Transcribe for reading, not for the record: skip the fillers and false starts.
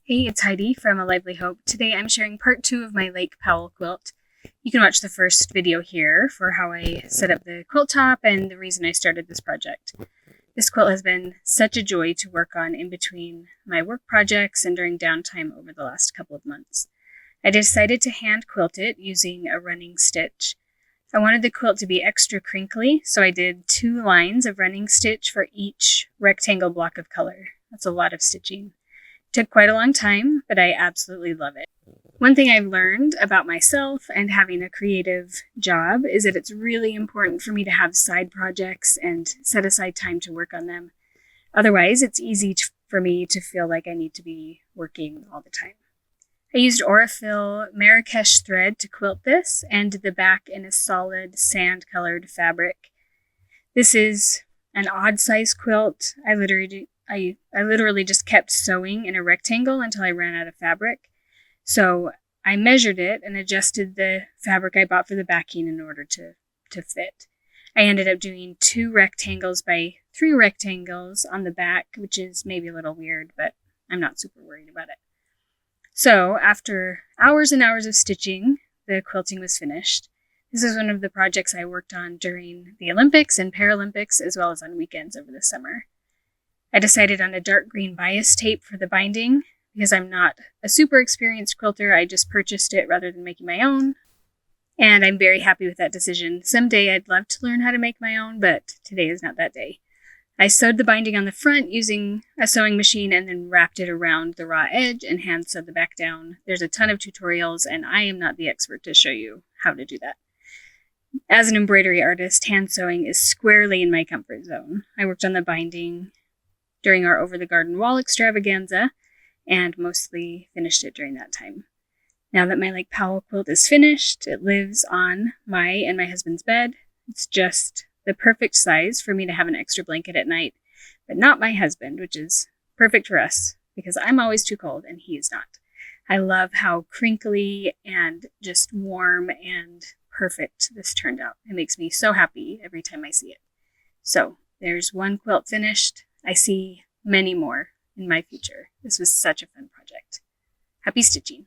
Hey, it's Heidi from A Lively Hope. Today I'm sharing part 2 of my Lake Powell quilt. You can watch the first video here for how I set up the quilt top and the reason I started this project. This quilt has been such a joy to work on in between my work projects and during downtime over the last couple of months. I decided to hand quilt it using a running stitch. I wanted the quilt to be extra crinkly, so I did 2 lines of running stitch for each rectangle block of color. That's a lot of stitching. Took quite a long time, but I absolutely love it. One thing I've learned about myself and having a creative job is that it's really important for me to have side projects and set aside time to work on them. Otherwise, it's easy for me to feel like I need to be working all the time. I used Aurifil Marrakesh thread to quilt this and did the back in a solid sand-colored fabric. This is an odd size quilt. I literally just kept sewing in a rectangle until I ran out of fabric. So I measured it and adjusted the fabric I bought for the backing in order to fit. I ended up doing 2 rectangles by 3 rectangles on the back, which is maybe a little weird, but I'm not super worried about it. So after hours and hours of stitching, the quilting was finished. This is one of the projects I worked on during the Olympics and Paralympics, as well as on weekends over the summer. I decided on a dark green bias tape for the binding because I'm not a super experienced quilter. I just purchased it rather than making my own. And I'm very happy with that decision. Someday I'd love to learn how to make my own, but today is not that day. I sewed the binding on the front using a sewing machine and then wrapped it around the raw edge and hand sewed the back down. There's a ton of tutorials and I am not the expert to show you how to do that. As an embroidery artist, hand sewing is squarely in my comfort zone. I worked on the binding during our Over the Garden Wall extravaganza, and mostly finished it during that time. Now that my Lake Powell quilt is finished, it lives on my and my husband's bed. It's just the perfect size for me to have an extra blanket at night, but not my husband, which is perfect for us because I'm always too cold and he is not. I love how crinkly and just warm and perfect this turned out. It makes me so happy every time I see it. So there's one quilt finished. I see many more in my future. This was such a fun project. Happy stitching.